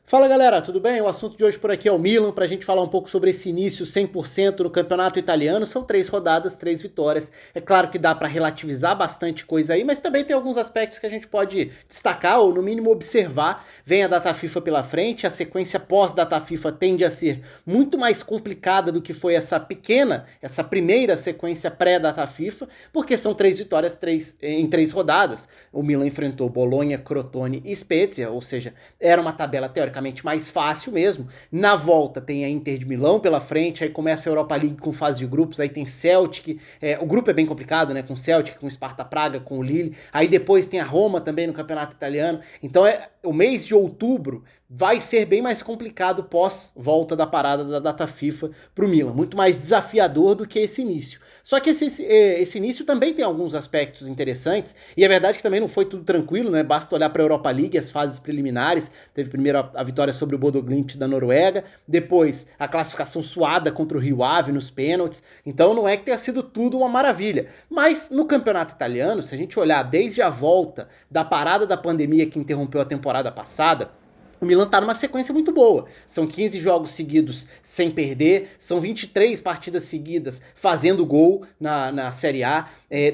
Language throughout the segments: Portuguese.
Fala galera, tudo bem? O assunto de hoje por aqui é o Milan, para a gente falar um pouco sobre esse início 100% no campeonato italiano. São 3 rodadas, 3 vitórias. É claro que dá para relativizar bastante coisa aí, mas também tem alguns aspectos que a gente pode destacar ou no mínimo observar. Vem a data FIFA pela frente, a sequência pós-data FIFA tende a ser muito mais complicada do que foi essa primeira sequência pré-data FIFA, porque são 3 vitórias em 3 rodadas. O Milan enfrentou Bolonha, Crotone e Spezia, ou seja, era uma tabela teoricamente mais fácil mesmo. Na volta tem a Inter de Milão pela frente, aí começa a Europa League com fase de grupos, aí tem Celtic, o grupo é bem complicado, né, com Celtic, com Sparta Praga, com o Lille, aí depois tem a Roma também no campeonato italiano, então o mês de outubro vai ser bem mais complicado pós volta da parada da data FIFA pro Milan, muito mais desafiador do que esse início. Só que esse início também tem alguns aspectos interessantes, e é verdade que também não foi tudo tranquilo, né? Basta olhar para a Europa League, as fases preliminares. Teve primeiro a vitória sobre o Bodo Glimt da Noruega, depois a classificação suada contra o Rio Ave nos pênaltis. Então não é que tenha sido tudo uma maravilha. Mas no campeonato italiano, se a gente olhar desde a volta da parada da pandemia que interrompeu a temporada passada, o Milan tá numa sequência muito boa. São 15 jogos seguidos sem perder, são 23 partidas seguidas fazendo gol na Série A.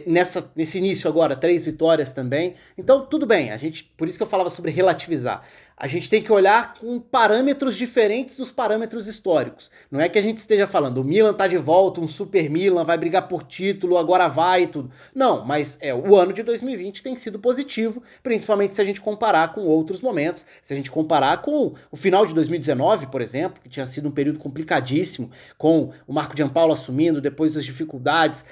Nesse início agora, 3 vitórias também. Então, tudo bem, por isso que eu falava sobre relativizar. A gente tem que olhar com parâmetros diferentes dos parâmetros históricos. Não é que a gente esteja falando, o Milan tá de volta, um super Milan, vai brigar por título, agora vai e tudo. Não, mas o ano de 2020 tem sido positivo, principalmente se a gente comparar com outros momentos, se a gente comparar com o final de 2019, por exemplo, que tinha sido um período complicadíssimo, com o Marco Giampaolo assumindo, depois das dificuldades,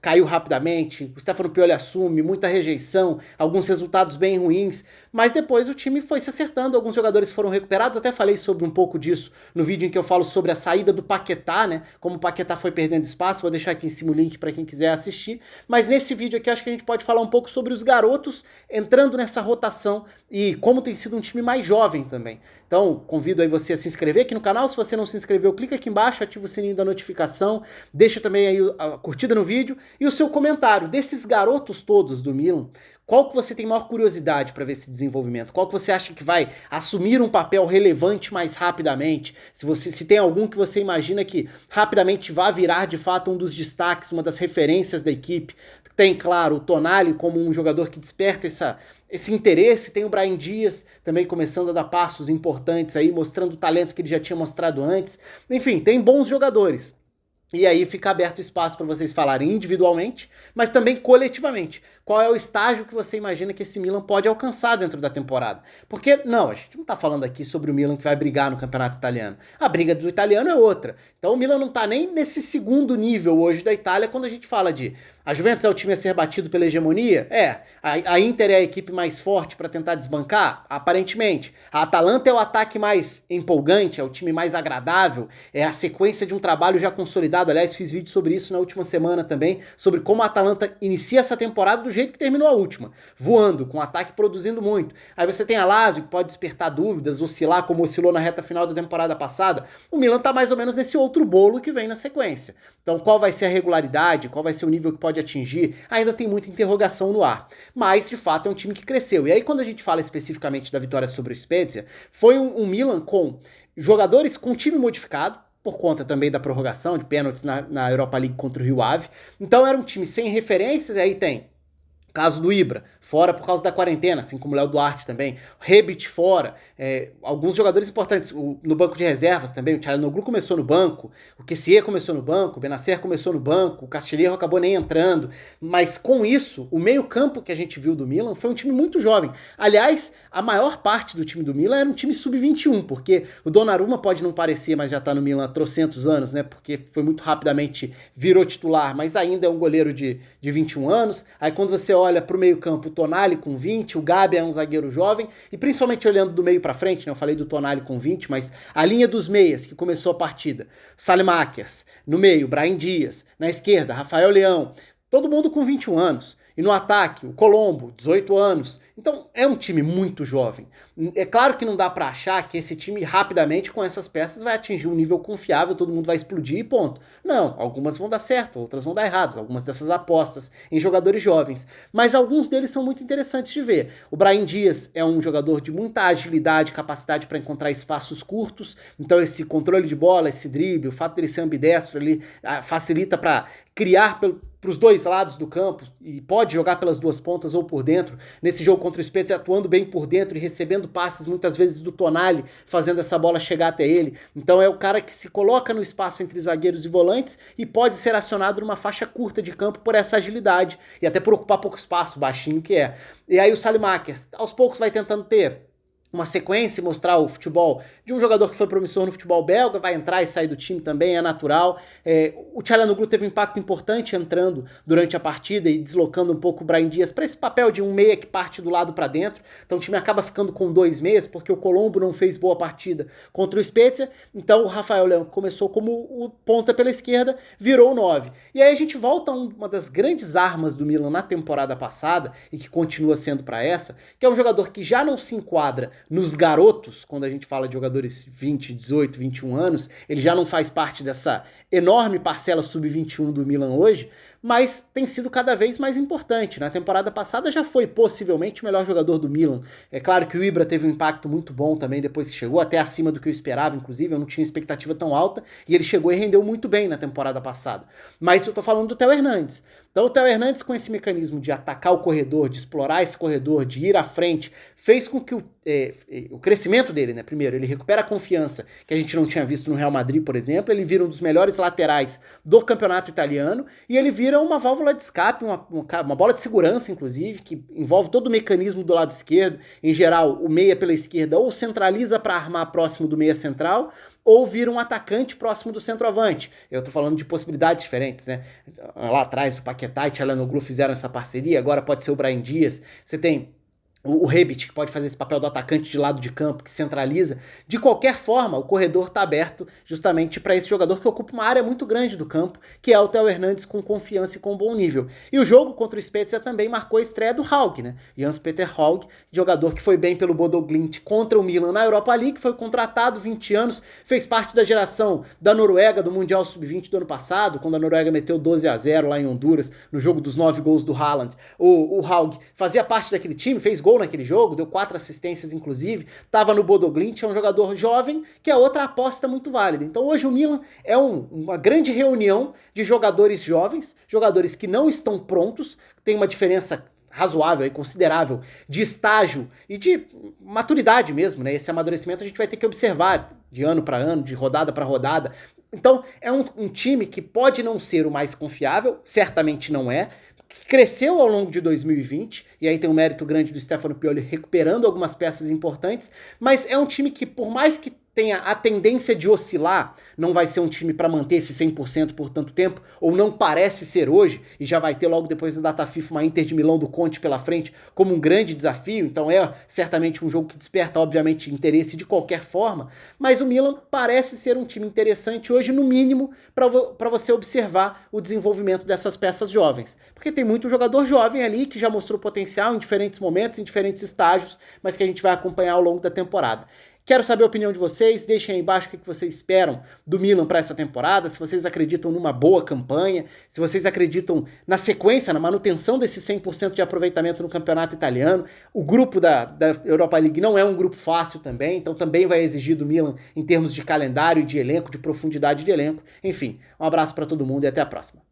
caiu rapidamente, o Stefano Pioli assume, muita rejeição, alguns resultados bem ruins, mas depois o time foi se acertando, alguns jogadores foram recuperados, até falei sobre um pouco disso no vídeo em que eu falo sobre a saída do Paquetá, né, como o Paquetá foi perdendo espaço, vou deixar aqui em cima o link para quem quiser assistir, mas nesse vídeo aqui acho que a gente pode falar um pouco sobre os garotos entrando nessa rotação e como tem sido um time mais jovem também. Então, convido aí você a se inscrever aqui no canal, se você não se inscreveu, clica aqui embaixo, ativa o sininho da notificação, deixa também aí a curtida no vídeo e o seu comentário desses garotos todos do Milan. Qual que você tem maior curiosidade para ver esse desenvolvimento? Qual que você acha que vai assumir um papel relevante mais rapidamente? Se tem algum que você imagina que rapidamente vá virar de fato um dos destaques, uma das referências da equipe. Tem, claro, o Tonali como um jogador que desperta esse interesse, tem o Brahim Dias também começando a dar passos importantes aí, mostrando o talento que ele já tinha mostrado antes. Enfim, tem bons jogadores. E aí fica aberto espaço para vocês falarem individualmente, mas também coletivamente. Qual é o estágio que você imagina que esse Milan pode alcançar dentro da temporada? Porque, não, a gente não tá falando aqui sobre o Milan que vai brigar no campeonato italiano. A briga do italiano é outra. Então o Milan não tá nem nesse segundo nível hoje da Itália quando a gente fala de a Juventus é o time a ser batido pela hegemonia? A Inter é a equipe mais forte para tentar desbancar? Aparentemente. A Atalanta é o ataque mais empolgante, é o time mais agradável, é a sequência de um trabalho já consolidado. Aliás, fiz vídeo sobre isso na última semana também, sobre como a Atalanta inicia essa temporada do jeito que terminou a última, voando, com o ataque produzindo muito. Aí você tem a Lazio, que pode despertar dúvidas, oscilar como oscilou na reta final da temporada passada. O Milan tá mais ou menos nesse outro bolo que vem na sequência. Então qual vai ser a regularidade, qual vai ser o nível que pode atingir, ainda tem muita interrogação no ar. Mas, de fato, é um time que cresceu. E aí, quando a gente fala especificamente da vitória sobre o Spezia, foi um Milan com jogadores com time modificado, por conta também da prorrogação de pênaltis na Europa League contra o Rio Ave. Então era um time sem referências, e aí tem caso do Ibra, fora por causa da quarentena, assim como o Léo Duarte também. O Rebic fora. Alguns jogadores importantes no banco de reservas também. O Çalhanoğlu começou no banco, o Kessié começou no banco, o Benacer começou no banco, o Castilheiro acabou nem entrando. Mas com isso, o meio-campo que a gente viu do Milan foi um time muito jovem. Aliás, a maior parte do time do Milan era um time sub-21, porque o Donnarumma pode não parecer, mas já tá no Milan há trocentos anos, né? Porque foi muito rapidamente, virou titular, mas ainda é um goleiro de 21 anos. Aí quando você olha pro meio-campo, o Tonali com 20, o Gabi é um zagueiro jovem, e principalmente olhando do meio pra frente, né? Eu falei do Tonali com 20, mas a linha dos meias que começou a partida, Saelemaekers, no meio, Brahim Dias, na esquerda, Rafael Leão, todo mundo com 21 anos. E no ataque, o Colombo, 18 anos. Então é um time muito jovem. É claro que não dá pra achar que esse time rapidamente com essas peças vai atingir um nível confiável, todo mundo vai explodir e ponto. Não, algumas vão dar certo, outras vão dar erradas, algumas dessas apostas em jogadores jovens. Mas alguns deles são muito interessantes de ver. O Brahim Dias é um jogador de muita agilidade, capacidade para encontrar espaços curtos, então esse controle de bola, esse drible, o fato dele ser ambidestro ali facilita para criar para os dois lados do campo e pode jogar pelas duas pontas ou por dentro. Nesse jogo contra o Spezia, atuando bem por dentro e recebendo passes muitas vezes do Tonali, fazendo essa bola chegar até ele. Então é o cara que se coloca no espaço entre zagueiros e volantes e pode ser acionado numa faixa curta de campo por essa agilidade e até por ocupar pouco espaço, baixinho que é. E aí o Saelemaekers, aos poucos vai tentando ter uma sequência e mostrar o futebol de um jogador que foi promissor no futebol belga, vai entrar e sair do time também, é natural. O Çalhanoğlu teve um impacto importante entrando durante a partida e deslocando um pouco o Brahim Dias para esse papel de um meia que parte do lado para dentro. Então o time acaba ficando com 2 meias, porque o Colombo não fez boa partida contra o Spezia. Então o Rafael Leão começou como o ponta pela esquerda, virou o 9. E aí a gente volta a uma das grandes armas do Milan na temporada passada, e que continua sendo para essa, que é um jogador que já não se enquadra nos garotos, quando a gente fala de jogadores 20, 18, 21 anos, ele já não faz parte dessa enorme parcela sub-21 do Milan hoje, mas tem sido cada vez mais importante. Na temporada passada já foi possivelmente o melhor jogador do Milan. É claro que o Ibra teve um impacto muito bom também depois que chegou, até acima do que eu esperava, inclusive, eu não tinha expectativa tão alta, e ele chegou e rendeu muito bem na temporada passada. Mas eu tô falando do Theo Hernandes. Então o Theo Hernandes, com esse mecanismo de atacar o corredor, de explorar esse corredor, de ir à frente, fez com que o crescimento dele, né? Primeiro, ele recupera a confiança que a gente não tinha visto no Real Madrid, por exemplo, ele vira um dos melhores laterais do campeonato italiano, e ele vira uma válvula de escape, uma bola de segurança, inclusive, que envolve todo o mecanismo do lado esquerdo. Em geral, o meia pela esquerda ou centraliza para armar próximo do meia central, ou vira um atacante próximo do centroavante. Eu tô falando de possibilidades diferentes, né? Lá atrás o Paquetá e o Çalhanoğlu fizeram essa parceria, agora pode ser o Brahim Dias. Você tem o Rebic, que pode fazer esse papel do atacante de lado de campo, que centraliza. De qualquer forma, o corredor está aberto justamente para esse jogador que ocupa uma área muito grande do campo, que é o Theo Hernandes, com confiança e com bom nível. E o jogo contra o Spezia também marcou a estreia do Haug, né? Jens-Peter Haug, jogador que foi bem pelo Bodo Glimt contra o Milan na Europa League, foi contratado, 20 anos, fez parte da geração da Noruega, do Mundial Sub-20 do ano passado, quando a Noruega meteu 12-0 lá em Honduras, no jogo dos 9 gols do Haaland. O Haug fazia parte daquele time, fez gol naquele jogo, deu 4 assistências inclusive, estava no Bodo Glimt, é um jogador jovem, que é outra aposta muito válida. Então hoje o Milan é uma grande reunião de jogadores jovens, jogadores que não estão prontos, tem uma diferença razoável e considerável de estágio e de maturidade mesmo, né? Esse amadurecimento a gente vai ter que observar de ano para ano, de rodada para rodada. Então é um time que pode não ser o mais confiável, certamente não é, cresceu ao longo de 2020, e aí tem um mérito grande do Stefano Pioli recuperando algumas peças importantes, mas é um time que, por mais que tenha a tendência de oscilar, não vai ser um time para manter esse 100% por tanto tempo, ou não parece ser hoje, e já vai ter logo depois da data FIFA uma Inter de Milão do Conte pela frente como um grande desafio, então é certamente um jogo que desperta obviamente interesse de qualquer forma, mas o Milan parece ser um time interessante hoje, no mínimo, para você observar o desenvolvimento dessas peças jovens, porque tem muito jogador jovem ali que já mostrou potencial em diferentes momentos, em diferentes estágios, mas que a gente vai acompanhar ao longo da temporada. Quero saber a opinião de vocês, deixem aí embaixo o que vocês esperam do Milan para essa temporada, se vocês acreditam numa boa campanha, se vocês acreditam na sequência, na manutenção desse 100% de aproveitamento no campeonato italiano. O grupo da Europa League não é um grupo fácil também, então também vai exigir do Milan em termos de calendário, de elenco, de profundidade de elenco. Enfim, um abraço para todo mundo e até a próxima.